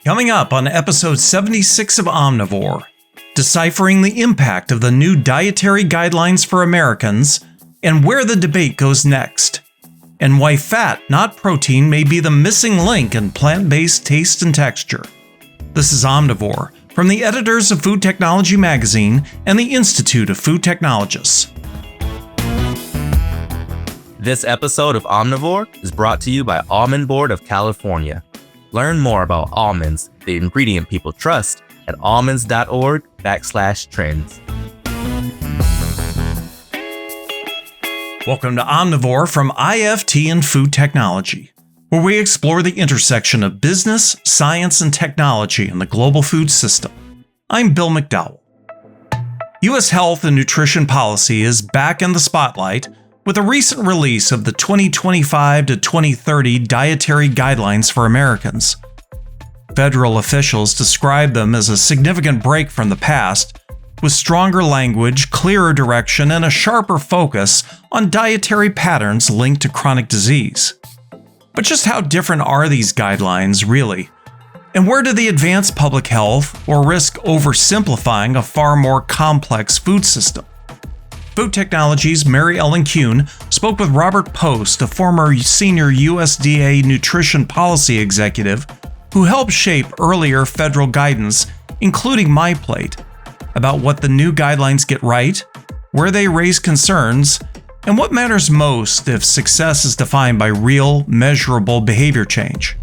Coming up on episode 76 of Omnivore, deciphering the impact of the new Dietary Guidelines for Americans and where the debate goes next, and why fat, not protein, may be the missing link in plant-based taste and texture. This is Omnivore, from the editors of Food Technology Magazine and the Institute of Food Technologists. This episode of Omnivore is brought to you by Almond Board of California. Learn more about almonds, the ingredient people trust, at almonds.org/trends. Welcome to Omnivore from IFT and Food Technology, where we explore the intersection of business, science, and technology in the global food system. I'm Bill McDowell. U.S. health and nutrition policy is back in the spotlight with a recent release of the 2025 to 2030 Dietary Guidelines for Americans. Federal officials describe them as a significant break from the past, with stronger language, clearer direction, and a sharper focus on dietary patterns linked to chronic disease. But just how different are these guidelines, really? And where do they advance public health or risk oversimplifying a far more complex food system? Food Technology's Mary Ellen Kuhn spoke with Robert Post, a former senior USDA nutrition policy executive who helped shape earlier federal guidance, including MyPlate, about what the new guidelines get right, where they raise concerns, and what matters most if success is defined by real, measurable behavior change.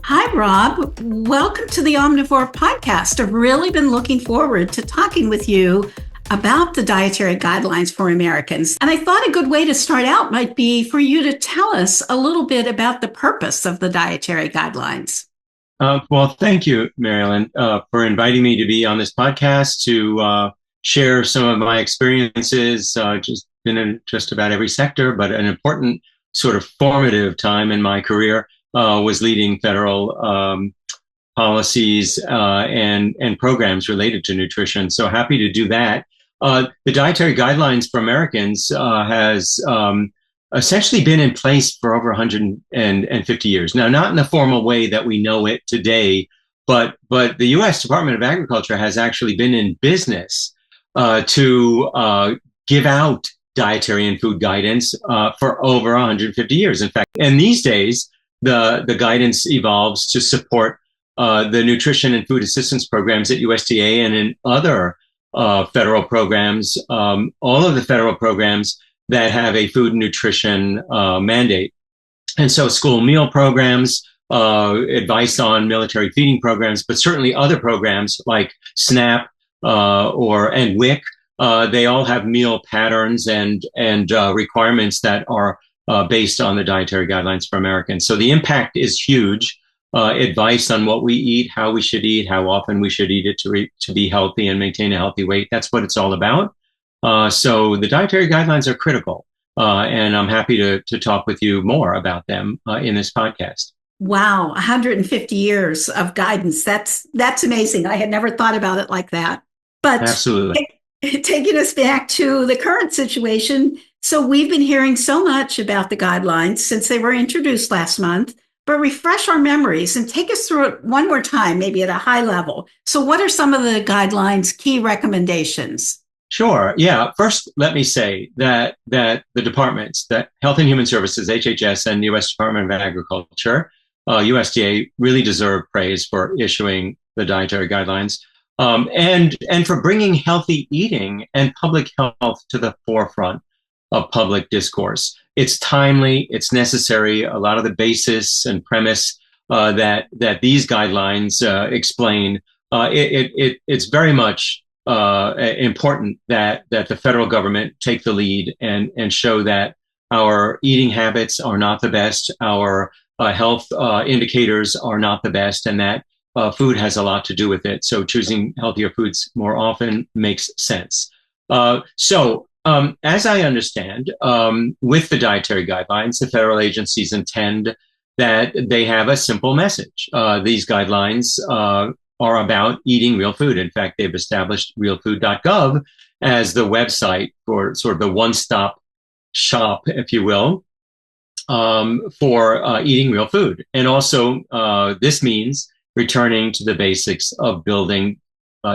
Hi, Rob. Welcome to the Omnivore podcast. I've really been looking forward to talking with you about the Dietary Guidelines for Americans. And I thought a good way to start out might be for you to tell us a little bit about the purpose of the Dietary Guidelines. Well, thank you, Marilyn, for inviting me to be on this podcast to share some of my experiences. Just been in just about every sector, but an important sort of formative time in my career was leading federal policies and programs related to nutrition. So happy to do that. The Dietary Guidelines for Americans has essentially been in place for over 150 years. Now, not in the formal way that we know it today, but the U.S. Department of Agriculture has actually been in business to give out dietary and food guidance for over 150 years. In fact, and these days, the guidance evolves to support the nutrition and food assistance programs at USDA and in other federal programs, all of the federal programs that have a food and nutrition mandate. And so school meal programs, advice on military feeding programs, but certainly other programs like SNAP and WIC, they all have meal patterns and requirements that are based on the Dietary Guidelines for Americans. So the impact is huge. Advice on what we eat, how we should eat, how often we should eat it to be healthy and maintain a healthy weight. That's what it's all about. So the Dietary Guidelines are critical, and I'm happy to talk with you more about them in this podcast. Wow, 150 years of guidance. That's amazing. I had never thought about it like that. But absolutely. Taking us back to the current situation, so we've been hearing so much about the guidelines since they were introduced last month, but refresh our memories and take us through it one more time, maybe at a high level. So what are some of the guidelines' key recommendations? Sure. Yeah. First, let me say that the departments, that Health and Human Services, HHS, and the U.S. Department of Agriculture, USDA, really deserve praise for issuing the Dietary Guidelines and for bringing healthy eating and public health to the forefront of public discourse. It's timely, it's necessary. A lot of the basis and premise that these guidelines explain, it's very much important that the federal government take the lead and show that our eating habits are not the best, our health indicators are not the best, and that food has a lot to do with it. So choosing healthier foods more often makes sense. As I understand, with the Dietary Guidelines, the federal agencies intend that they have a simple message. These guidelines are about eating real food. In fact, they've established realfood.gov as the website for sort of the one-stop shop, if you will, for eating real food. And also, this means returning to the basics of building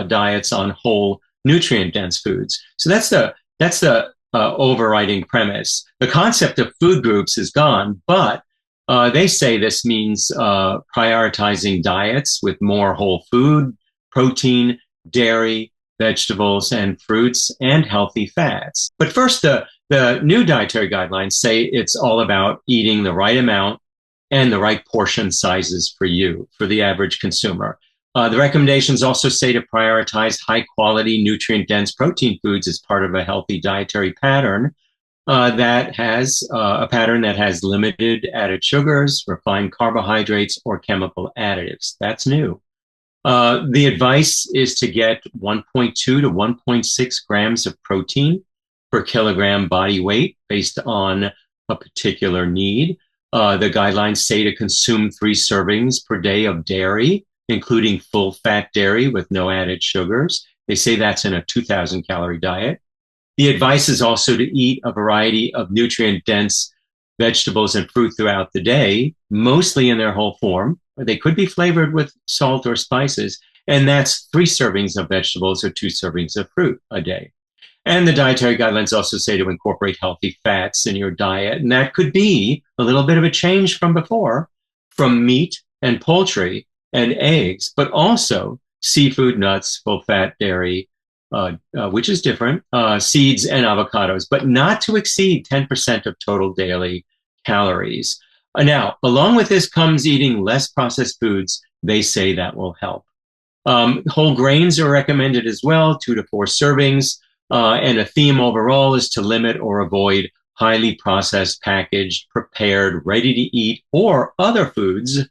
diets on whole, nutrient-dense foods. So that's the overriding premise. The concept of food groups is gone, but they say this means prioritizing diets with more whole food, protein, dairy, vegetables, and fruits, and healthy fats. But first, the new dietary guidelines say it's all about eating the right amount and the right portion sizes for you, for the average consumer. The recommendations also say to prioritize high-quality, nutrient-dense protein foods as part of a healthy dietary pattern that has limited added sugars, refined carbohydrates, or chemical additives. That's new. The advice is to get 1.2 to 1.6 grams of protein per kilogram body weight based on a particular need. The guidelines say to consume 3 servings per day of dairy, including full-fat dairy with no added sugars. They say that's in a 2,000 calorie diet. The advice is also to eat a variety of nutrient-dense vegetables and fruit throughout the day, mostly in their whole form. They could be flavored with salt or spices, and that's 3 servings of vegetables or 2 servings of fruit a day. And the dietary guidelines also say to incorporate healthy fats in your diet, and that could be a little bit of a change from before, from meat and poultry and eggs, but also seafood, nuts, full-fat dairy, which is different, seeds and avocados, but not to exceed 10% of total daily calories. Now, along with this comes eating less processed foods. They say that will help. Whole grains are recommended as well, 2 to 4 servings. And a theme overall is to limit or avoid highly processed, packaged, prepared, ready to eat, or other foods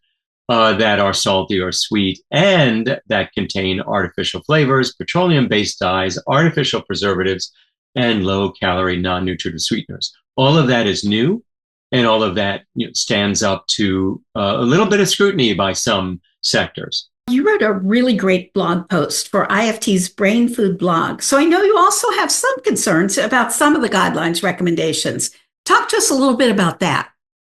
that are salty or sweet and that contain artificial flavors, petroleum-based dyes, artificial preservatives, and low-calorie, non-nutritive sweeteners. All of that is new, and all of that stands up to a little bit of scrutiny by some sectors. You wrote a really great blog post for IFT's Brain Food blog. So I know you also have some concerns about some of the guidelines recommendations. Talk to us a little bit about that.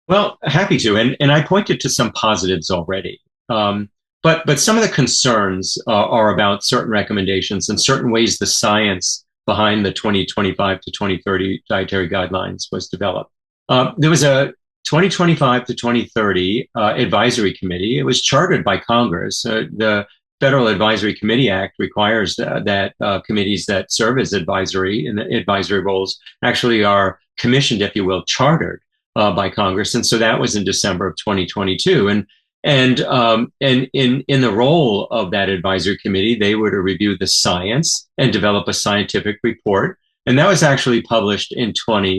Well, happy to. And I pointed to some positives already. But some of the concerns are about certain recommendations and certain ways the science behind the 2025 to 2030 dietary guidelines was developed. There was a 2025 to 2030 advisory committee. It was chartered by Congress. The Federal Advisory Committee Act requires that committees that serve as advisory in the advisory roles actually are commissioned, if you will, chartered by Congress. And so that was in December of 2022. And in the role of that advisory committee, they were to review the science and develop a scientific report. And that was actually published in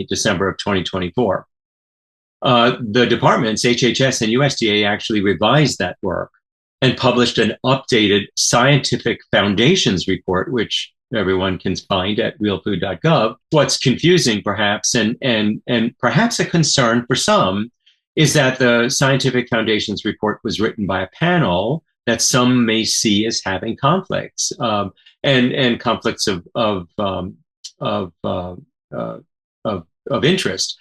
December of 2024. The departments, HHS and USDA, actually revised that work and published an updated scientific foundations report, which everyone can find at realfood.gov. What's confusing, perhaps, and perhaps a concern for some, is that the scientific foundations report was written by a panel that some may see as having conflicts, and conflicts of interest.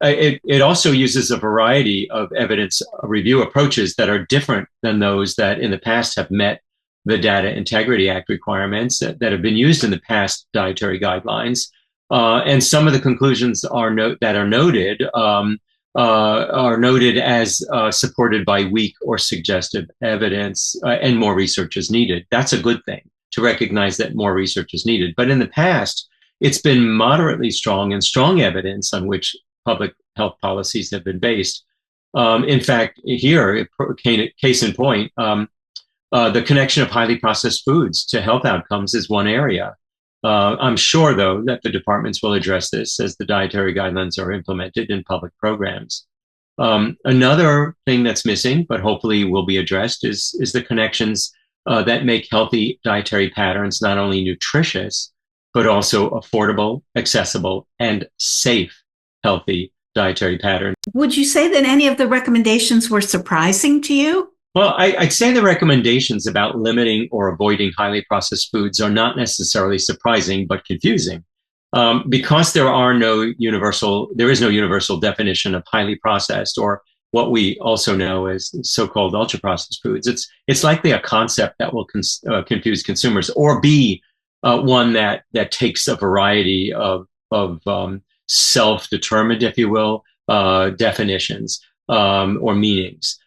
It also uses a variety of evidence review approaches that are different than those that in the past have met the Data Integrity Act requirements that have been used in the past dietary guidelines. And some of the conclusions are noted as supported by weak or suggestive evidence, and more research is needed. That's a good thing, to recognize that more research is needed. But in the past, it's been moderately strong and strong evidence on which public health policies have been based. In fact, here, case in point, the connection of highly processed foods to health outcomes is one area. I'm sure, though, that the departments will address this as the dietary guidelines are implemented in public programs. Another thing that's missing, but hopefully will be addressed, is the connections that make healthy dietary patterns not only nutritious, but also affordable, accessible, and safe healthy dietary patterns. Would you say that any of the recommendations were surprising to you? Well, I'd say the recommendations about limiting or avoiding highly processed foods are not necessarily surprising, but confusing. Because there is no universal definition of highly processed, or what we also know as so-called ultra-processed foods. It's likely a concept that will confuse consumers, or be one that takes a variety of self-determined, if you will, definitions or meanings.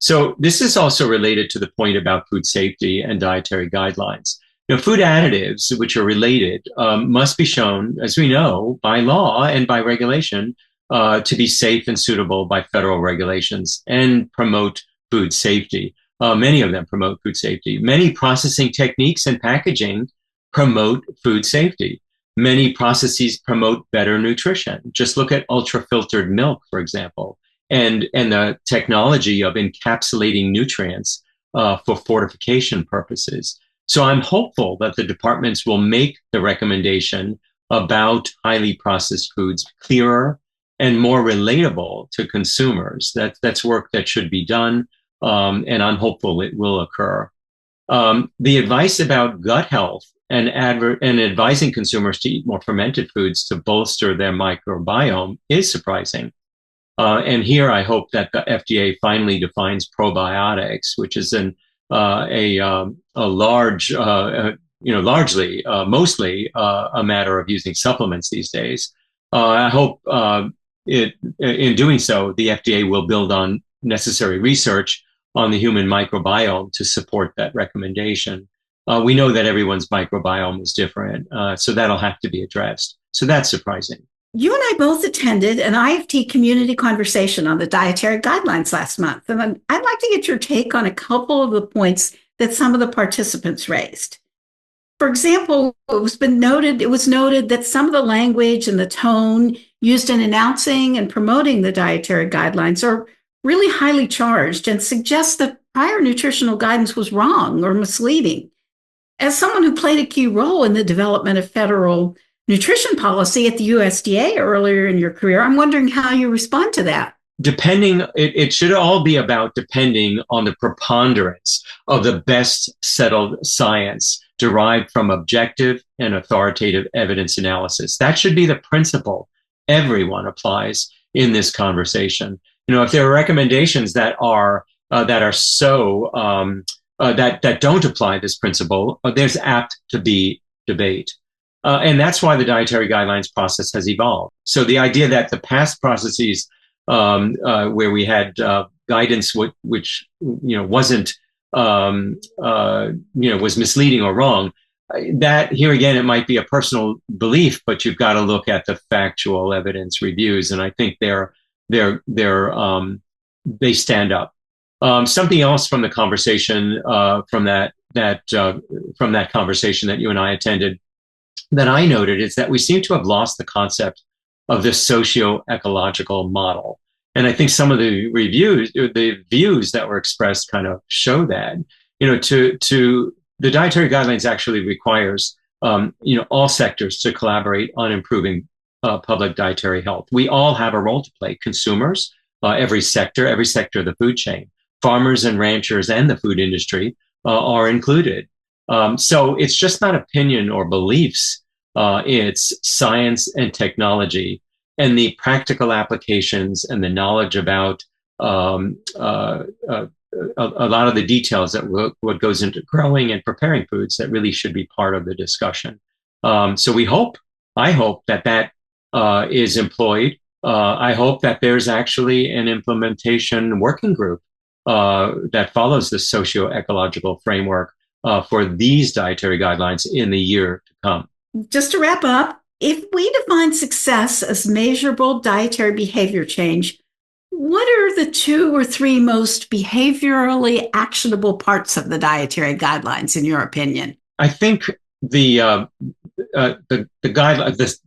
So this is also related to the point about food safety and dietary guidelines. Food additives, which are related, must be shown, as we know, by law and by regulation, to be safe and suitable by federal regulations and promote food safety. Many of them promote food safety. Many processing techniques and packaging promote food safety. Many processes promote better nutrition. Just look at ultra-filtered milk, for example, and the technology of encapsulating nutrients for fortification purposes. So I'm hopeful that the departments will make the recommendation about highly processed foods clearer and more relatable to consumers. That's work that should be done, and I'm hopeful it will occur. The advice about gut health and advising consumers to eat more fermented foods to bolster their microbiome is surprising. And here I hope that the FDA finally defines probiotics, which is a large, mostly a matter of using supplements these days. I hope in doing so, the FDA will build on necessary research on the human microbiome to support that recommendation. We know that everyone's microbiome is different, so that'll have to be addressed. So that's surprising. You and I both attended an IFT community conversation on the dietary guidelines last month, and I'd like to get your take on a couple of the points that some of the participants raised. For example, it was noted that some of the language and the tone used in announcing and promoting the dietary guidelines are really highly charged and suggest that prior nutritional guidance was wrong or misleading. As someone who played a key role in the development of federal nutrition policy at the USDA earlier in your career, I'm wondering how you respond to that. It should all be about depending on the preponderance of the best settled science derived from objective and authoritative evidence analysis. That should be the principle everyone applies in this conversation. If there are recommendations that don't apply this principle, there's apt to be debate. And that's why the dietary guidelines process has evolved. So the idea that the past processes where we had guidance which wasn't was misleading or wrong, that here again it might be a personal belief, but you've got to look at the factual evidence reviews, and I think they stand up. Something else from the conversation from that conversation that you and I attended that I noted is that we seem to have lost the concept of the socio-ecological model. And I think some of the views that were expressed kind of show that, the dietary guidelines actually requires, all sectors to collaborate on improving public dietary health. We all have a role to play. Consumers, every sector of the food chain, farmers and ranchers and the food industry are included. So it's just not opinion or beliefs. It's science and technology and the practical applications and the knowledge about a lot of the details that what goes into growing and preparing foods that really should be part of the discussion. So I hope that is employed. I hope that there's actually an implementation working group that follows the socio-ecological framework for these dietary guidelines in the year to come. Just to wrap up, if we define success as measurable dietary behavior change, what are the 2 or 3 most behaviorally actionable parts of the dietary guidelines, in your opinion? I think the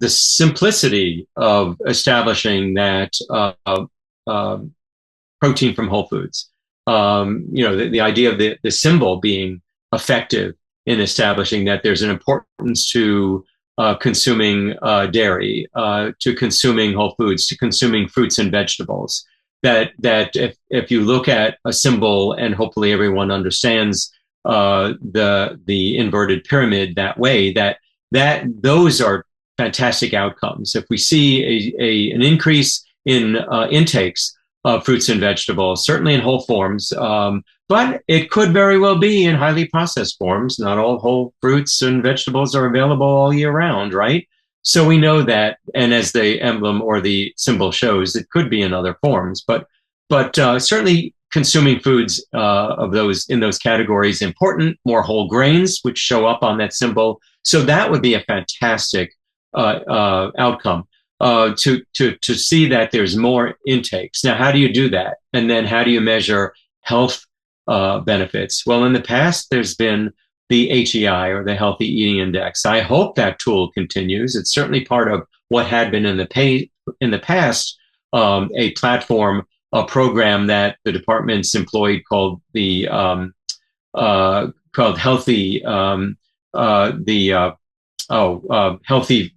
simplicity of establishing that protein from whole foods, the idea of the symbol being effective in establishing that there's an importance to consuming dairy, to consuming whole foods, to consuming fruits and vegetables. That if you look at a symbol, and hopefully everyone understands the inverted pyramid that way, that those are fantastic outcomes. If we see an increase in intakes of fruits and vegetables, certainly in whole forms, but it could very well be in highly processed forms. Not all whole fruits and vegetables are available all year round, right? So we know that, and as the emblem or the symbol shows, it could be in other forms, but certainly consuming foods of those in those categories important. More whole grains, which show up on that symbol. So that would be a fantastic outcome to see that there's more intakes. Now, how do you do that? And then how do you measure health benefits? Well, in the past, there's been the HEI, or the Healthy Eating Index. I hope that tool continues. It's certainly part of what had been in the past, a platform, a program that the departments employed called the Healthy Healthy.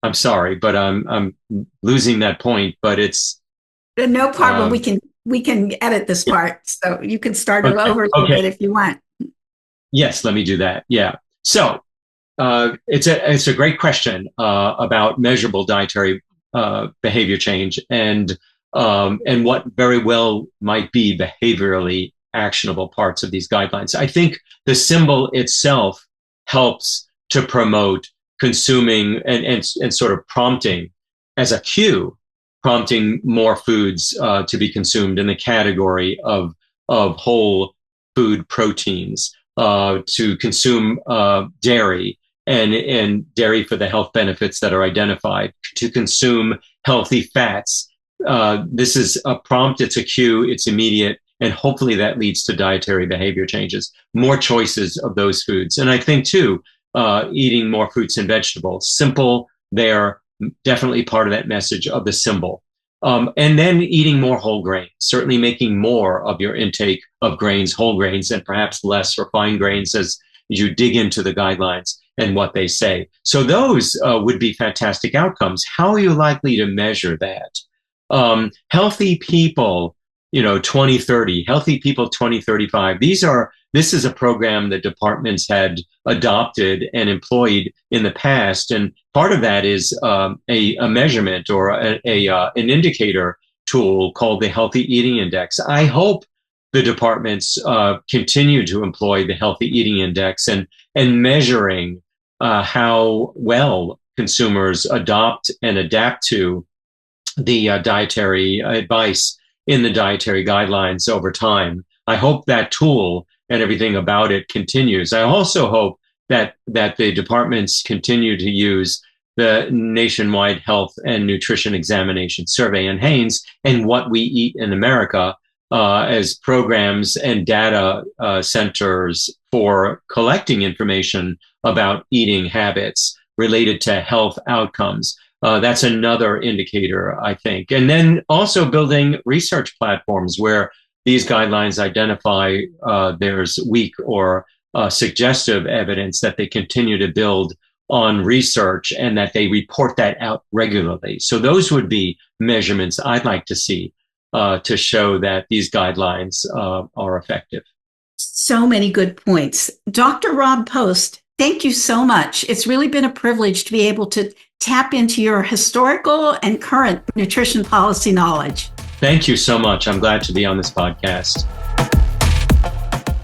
I'm sorry, but I'm losing that point. But it's no problem. We can edit this part, so you can start it over a bit if you want. Yes, let me do that. Yeah. So it's a great question about measurable dietary behavior change and what very well might be behaviorally actionable parts of these guidelines. I think the symbol itself helps to promote consuming and sort of prompting as a cue, prompting more foods to be consumed in the category of whole food proteins, to consume dairy and dairy for the health benefits that are identified, to consume healthy fats. This is a prompt, it's a cue, it's immediate, and hopefully that leads to dietary behavior changes, more choices of those foods. And I think too, eating more fruits and vegetables, simple, they're definitely part of that message of the symbol. And then eating more whole grains, certainly making more of your intake of grains, whole grains, and perhaps less refined grains as you dig into the guidelines and what they say. So those would be fantastic outcomes. How are you likely to measure that? Healthy people, 2030, healthy people 2035. This is a program that departments had adopted and employed in the past. And part of that is a measurement or an indicator tool called the Healthy Eating Index. I hope the departments continue to employ the Healthy Eating Index and measuring how well consumers adopt and adapt to the dietary advice in the dietary guidelines over time. I hope that tool and everything about it continues. I also hope that the departments continue to use the Nationwide Health and Nutrition Examination Survey and Hanes and What We Eat in America as programs and data centers for collecting information about eating habits related to health outcomes. That's another indicator, I think. And then also building research platforms where these guidelines identify there's weak or suggestive evidence, that they continue to build on research and that they report that out regularly. So those would be measurements I'd like to see to show that these guidelines are effective. So many good points. Dr. Rob Post, thank you so much. It's really been a privilege to be able to tap into your historical and current nutrition policy knowledge. Thank you so much. I'm glad to be on this podcast.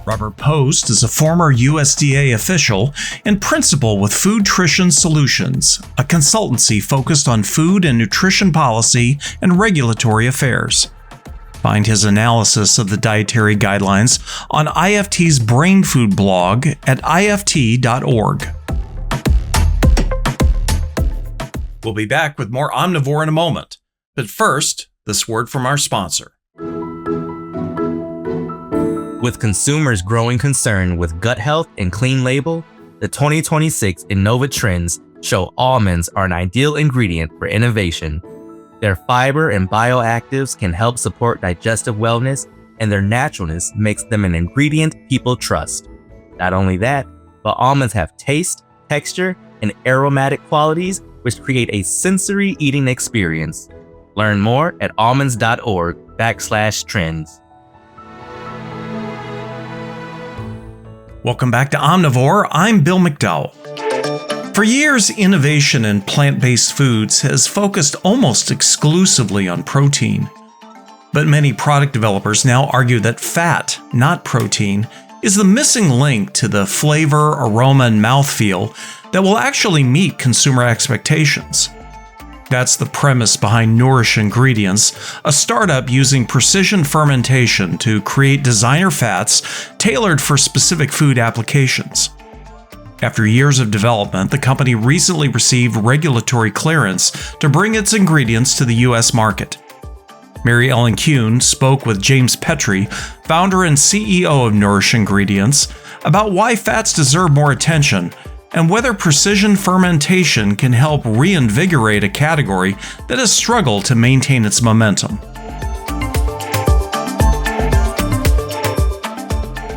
Robert Post is a former USDA official and principal with FoodTrition Solutions, a consultancy focused on food and nutrition policy and regulatory affairs. Find his analysis of the dietary guidelines on IFT's Brain Food blog at ift.org. We'll be back with more Omnivore in a moment. But first, this word from our sponsor. With consumers' growing concern with gut health and clean label, the 2026 Innova Trends show almonds are an ideal ingredient for innovation. Their fiber and bioactives can help support digestive wellness, and their naturalness makes them an ingredient people trust. Not only that, but almonds have taste, texture, and aromatic qualities which create a sensory eating experience. Learn more at almonds.org/trends. Welcome back to Omnivore. I'm Bill McDowell. For years, innovation in plant-based foods has focused almost exclusively on protein. But many product developers now argue that fat, not protein, is the missing link to the flavor, aroma, and mouthfeel that will actually meet consumer expectations. That's the premise behind Nourish Ingredients, a startup using precision fermentation to create designer fats tailored for specific food applications. After years of development, the company recently received regulatory clearance to bring its ingredients to the U.S. market. Mary Ellen Kuhn spoke with James Petrie, founder and CEO of Nourish Ingredients, about why fats deserve more attention and whether precision fermentation can help reinvigorate a category that has struggled to maintain its momentum.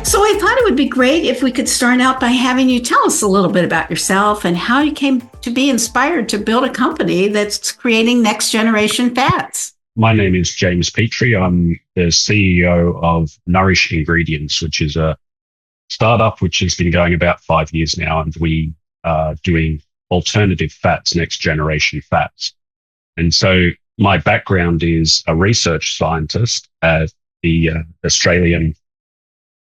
So I thought it would be great if we could start out by having you tell us a little bit about yourself and how you came to be inspired to build a company that's creating next generation fats. My name is James Petrie. I'm the CEO of Nourish Ingredients, which is a startup which has been going about 5 years now, and we are doing alternative fats, next generation fats. And so my background is a research scientist at the Australian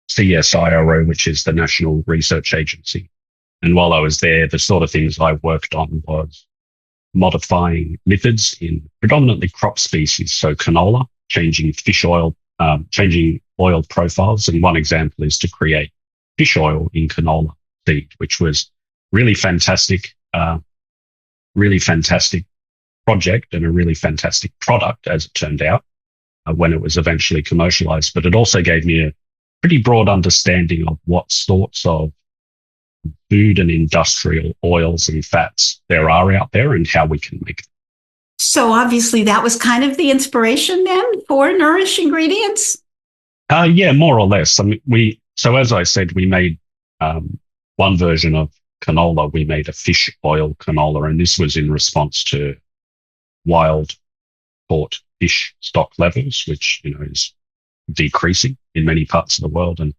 CSIRO, which is the National Research Agency. And while I was there, the sort of things I worked on was modifying methods in predominantly crop species, so canola, changing fish oil, changing oil profiles. And one example is to create fish oil in canola seed, which was really fantastic project and a really fantastic product, as it turned out, when it was eventually commercialized. But it also gave me a pretty broad understanding of what sorts of food and industrial oils and fats there are out there and how we can make them. So obviously that was kind of the inspiration then for Nourish Ingredients? Yeah, more or less. I mean, so as I said, we made one version of canola. We made a fish oil canola, and this was in response to wild caught fish stock levels, which, is decreasing in many parts of the world and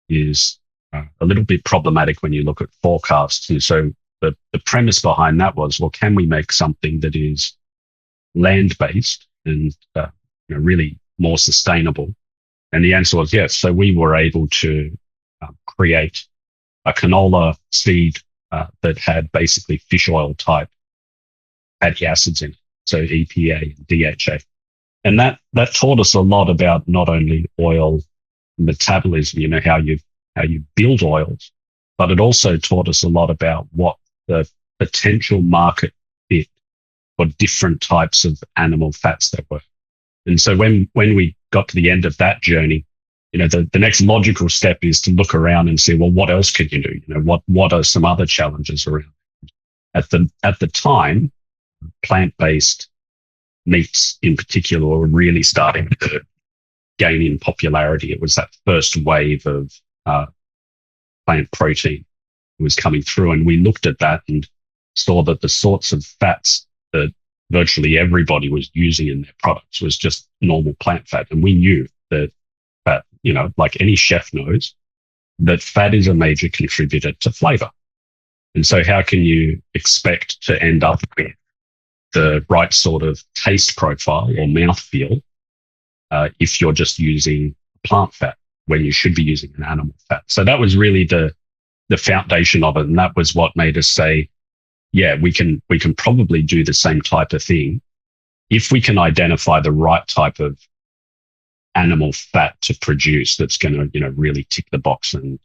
is a little bit problematic when you look at forecasts. And so the premise behind that was, well, can we make something that is land-based and really more sustainable? And the answer was yes. So we were able to create a canola seed that had basically fish oil type fatty acids in it, so EPA and DHA. And that taught us a lot about not only oil metabolism, how you build oils, but it also taught us a lot about what the potential market fit for different types of animal fats there were. And so when we got to the end of that journey, the next logical step is to look around and see, well, what else could you do? What are some other challenges around? At the time, plant-based meats in particular were really starting to gain in popularity. It was that first wave of plant protein was coming through, and we looked at that and saw that the sorts of fats that virtually everybody was using in their products was just normal plant fat. And we knew that fat, like any chef knows, that fat is a major contributor to flavor. And so how can you expect to end up with the right sort of taste profile or mouthfeel if you're just using plant fat when you should be using an animal fat? So that was really the foundation of it. And that was what made us say, yeah, we can probably do the same type of thing if we can identify the right type of animal fat to produce that's going to, really tick the box and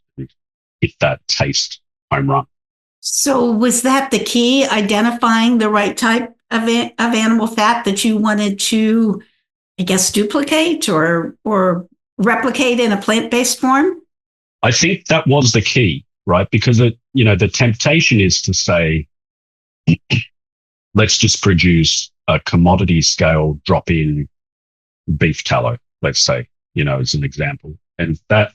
hit that taste home run. So was that the key, identifying the right type of animal fat that you wanted to, I guess, duplicate or replicate in a plant-based form? I think that was the key, right? Because the temptation is to say, let's just produce a commodity scale drop-in beef tallow, let's say, as an example. And that,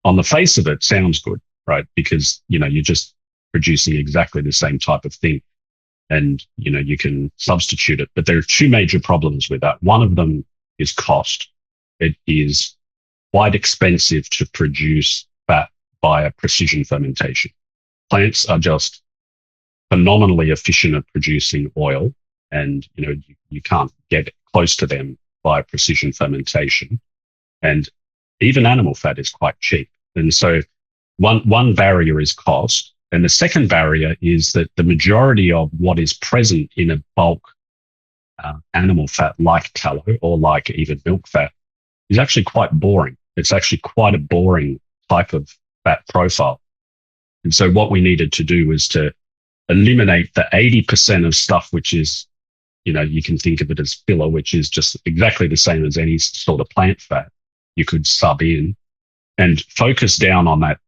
on the face of it, sounds good, right? Because, you're just producing exactly the same type of thing. And, you can substitute it. But there are two major problems with that. One of them is cost. It is quite expensive to produce fat via precision fermentation. Plants are just phenomenally efficient at producing oil, and you can't get close to them by precision fermentation. And even animal fat is quite cheap. And so one barrier is cost. And the second barrier is that the majority of what is present in a bulk animal fat like tallow or like even milk fat is actually quite boring. It's actually quite a boring type of fat profile. And so what we needed to do was to eliminate the 80% of stuff, which is, you can think of it as filler, which is just exactly the same as any sort of plant fat you could sub in, and focus down on that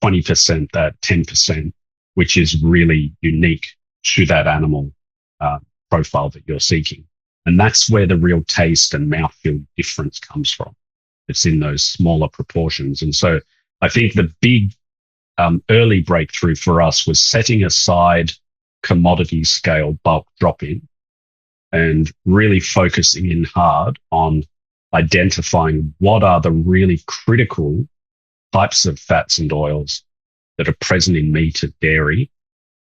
20%, that 10%, which is really unique to that animal profile that you're seeking. And that's where the real taste and mouthfeel difference comes from. It's in those smaller proportions. And so I think the big early breakthrough for us was setting aside commodity scale bulk drop-in and really focusing in hard on identifying what are the really critical types of fats and oils that are present in meat and dairy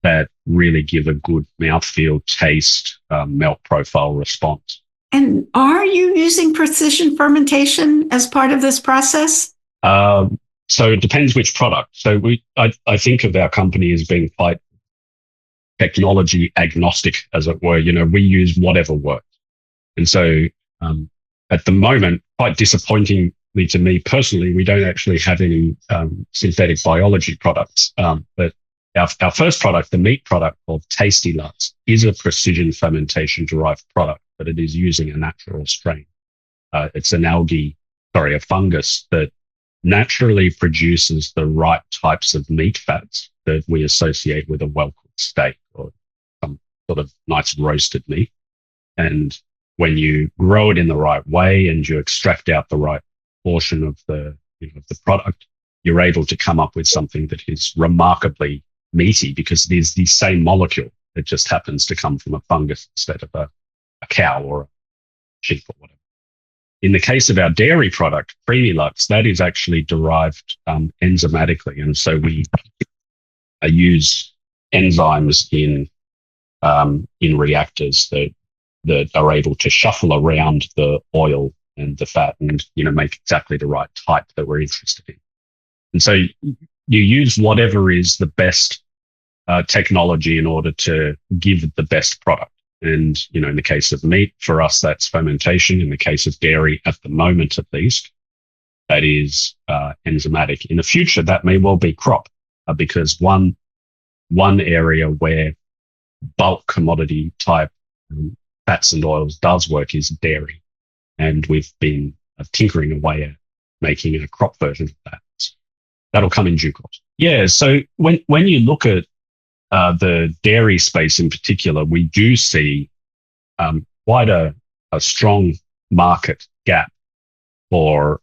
that really give a good mouthfeel, taste, milk profile response. And are you using precision fermentation as part of this process? So it depends which product. So I think of our company as being quite technology agnostic, as it were. We use whatever works. And so at the moment, quite disappointingly to me personally, we don't actually have any synthetic biology products. But our first product, the meat product called Tasty Nuts, is a precision fermentation derived product, but it is using a natural strain. It's a fungus that naturally produces the right types of meat fats that we associate with a well-cooked steak or some sort of nice roasted meat. And when you grow it in the right way and you extract out the right portion of the product, you're able to come up with something that is remarkably meaty because it is the same molecule. It just happens to come from a fungus instead of a cow or a sheep or whatever. In the case of our dairy product, Premilux, that is actually derived enzymatically. And so we use enzymes in reactors that are able to shuffle around the oil and the fat and, make exactly the right type that we're interested in. And so you use whatever is the best technology in order to give the best product. And, in the case of meat, for us, that's fermentation. In the case of dairy, at the moment, at least, that is enzymatic. In the future, that may well be crop, because one area where bulk commodity type fats and oils does work is dairy. And we've been tinkering away at making a crop version of that. That'll come in due course. Yeah. So when you look at the dairy space in particular, we do see quite a strong market gap for,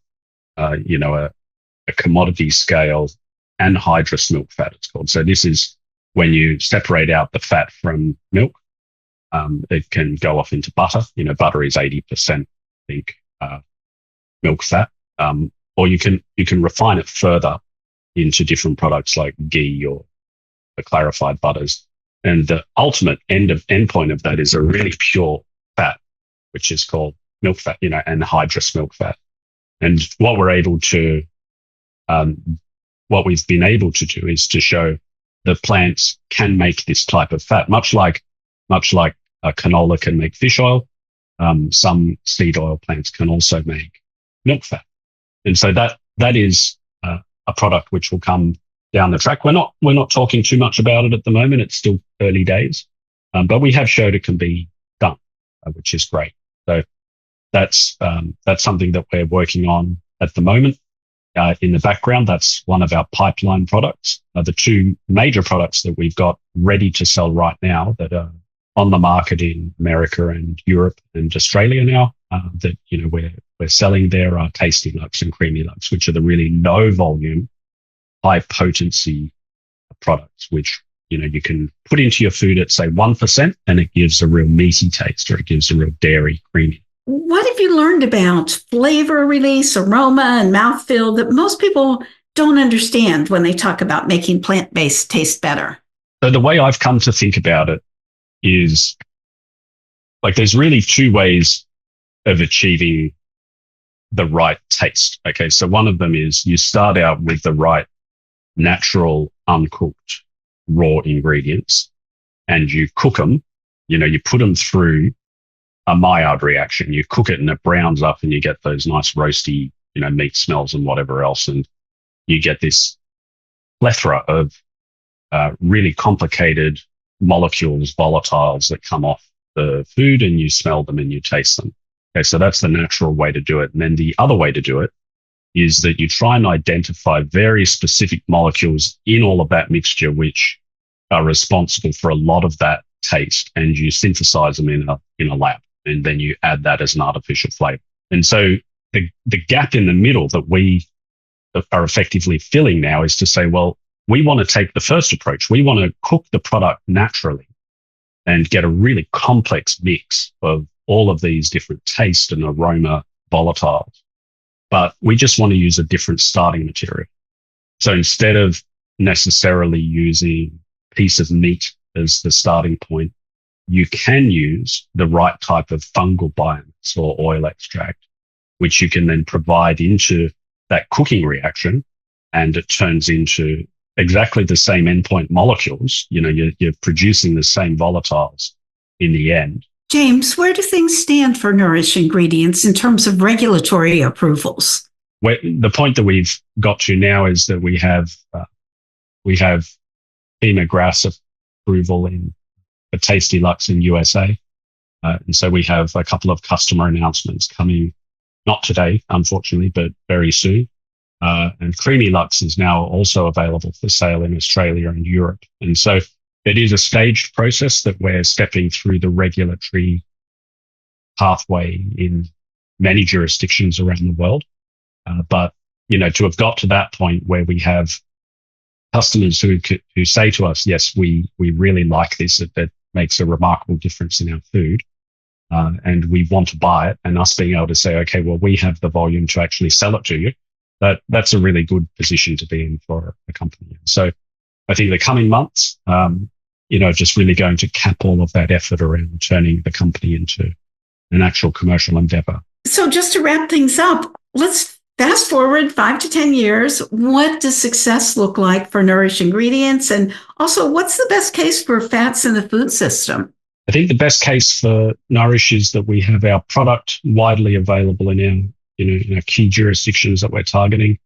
a commodity scale anhydrous milk fat, it's called. So this is when you separate out the fat from milk, it can go off into butter. Butter is 80%, I think, milk fat. Or you can refine it further into different products like ghee or the clarified butters. And the ultimate endpoint of that is a really pure fat, which is called milk fat, anhydrous milk fat. And what we've been able to do is to show the plants can make this type of fat, much like canola can make fish oil. Some seed oil plants can also make milk fat. And so that is a product which will come down the track. We're not talking too much about it at the moment. It's still early days, but we have showed it can be done, which is great. So that's something that we're working on at the moment. In the background, that's one of our pipeline products. The two major products that we've got ready to sell right now that are on the market in America and Europe and Australia now, that we're selling there are Tasty Lux and Creamy Lux, which are the really low volume, high potency products, which you can put into your food at say 1%, and it gives a real meaty taste, or it gives a real dairy creamy. What have you learned about flavor release, aroma, and mouthfeel that most people don't understand when they talk about making plant-based taste better? So the way I've come to think about it is like there's really two ways of achieving the right taste. Okay. So one of them is you start out with the right natural, uncooked, raw ingredients and you cook them, you put them through a Maillard reaction. You cook it and it browns up and you get those nice roasty, meat smells and whatever else. And you get this plethora of really complicated molecules, volatiles that come off the food and you smell them and you taste them. Okay, so that's the natural way to do it. And then the other way to do it is that you try and identify very specific molecules in all of that mixture, which are responsible for a lot of that taste, and you synthesize them in a lab, and then you add that as an artificial flavor. And so the gap in the middle that we are effectively filling now is to say, well, we want to take the first approach. We want to cook the product naturally and get a really complex mix of all of these different taste and aroma volatiles. But we just want to use a different starting material. So instead of necessarily using a piece of meat as the starting point, you can use the right type of fungal biomass or oil extract, which you can then provide into that cooking reaction, and it turns into exactly the same endpoint molecules. You're producing the same volatiles in the end. James, where do things stand for Nourish Ingredients in terms of regulatory approvals? The point that we've got to now is that we have FEMA GRAS approval for Tasty Luxe in USA. And so we have a couple of customer announcements coming, not today, unfortunately, but very soon. And Creamy Luxe is now also available for sale in Australia and Europe. And so it is a staged process that we're stepping through the regulatory pathway in many jurisdictions around the world. But to have got to that point where we have customers who say to us, yes, we really like this, that makes a remarkable difference in our food, and we want to buy it, and us being able to say, okay, well, we have the volume to actually sell it to you, that's a really good position to be in for a company. So I think the coming months, just really going to cap all of that effort around turning the company into an actual commercial endeavor. So just to wrap things up, let's fast forward 5 to 10 years. What does success look like for Nourish Ingredients? And also, what's the best case for fats in the food system? I think the best case for Nourish is that we have our product widely available in our key jurisdictions that we're targeting.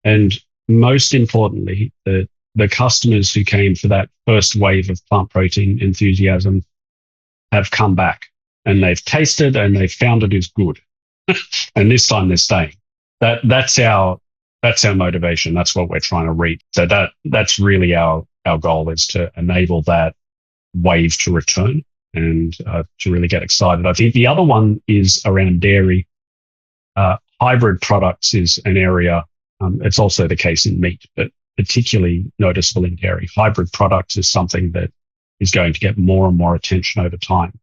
And most importantly, the customers who came for that first wave of plant protein enthusiasm have come back and they've tasted and they've found it is good. And this time they're staying. That's our motivation. That's what we're trying to reach. So that's really our goal, is to enable that wave to return and to really get excited. I think the other one is around dairy. Hybrid products is an area. It's also the case in meat, but particularly noticeable in dairy. Hybrid products is something that is going to get more and more attention over time.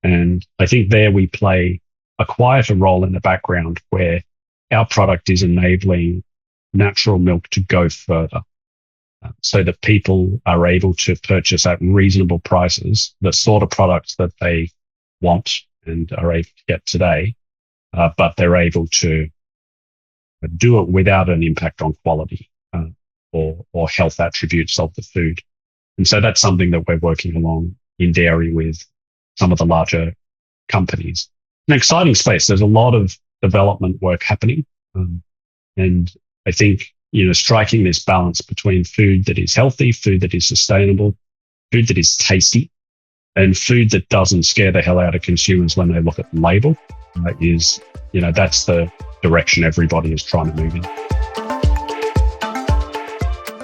And I think there we play a quieter role in the background, where our product is enabling natural milk to go further, so that people are able to purchase at reasonable prices the sort of products that they want and are able to get today, but they're able to do it without an impact on quality or health attributes of the food. And so that's something that we're working along in dairy with some of the larger companies. An exciting space. There's a lot of development work happening. And I think, striking this balance between food that is healthy, food that is sustainable, food that is tasty, and food that doesn't scare the hell out of consumers when they look at the label that's the direction everybody is trying to move in.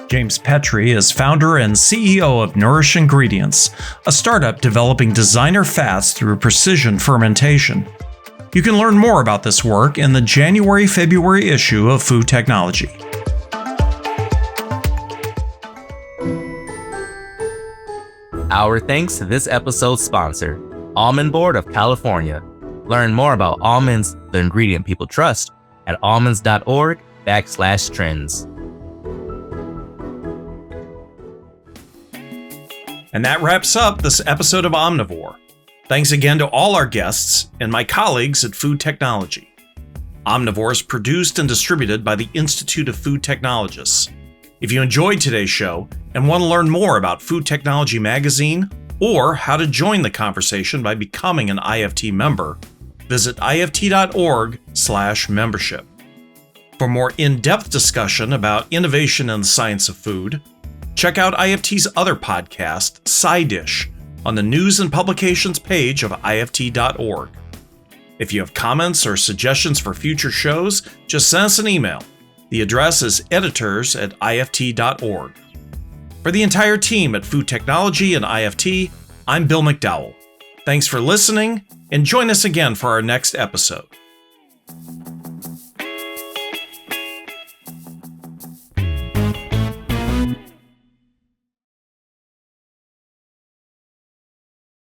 James Petrie is founder and CEO of Nourish Ingredients, a startup developing designer fats through precision fermentation. You can learn more about this work in the January-February issue of Food Technology. Our thanks to this episode's sponsor, Almond Board of California. Learn more about almonds, the ingredient people trust, at almonds.org/trends. And that wraps up this episode of Omnivore. Thanks again to all our guests and my colleagues at Food Technology. Omnivore is produced and distributed by the Institute of Food Technologists. If you enjoyed today's show and want to learn more about Food Technology Magazine or how to join the conversation by becoming an IFT member, visit ift.org/membership. For more in-depth discussion about innovation in the science of food, check out IFT's other podcast, Side Dish, on the News and Publications page of ift.org. If you have comments or suggestions for future shows, just send us an email. The address is editors@ift.org. For the entire team at Food Technology and IFT, I'm Bill McDowell. Thanks for listening, and join us again for our next episode.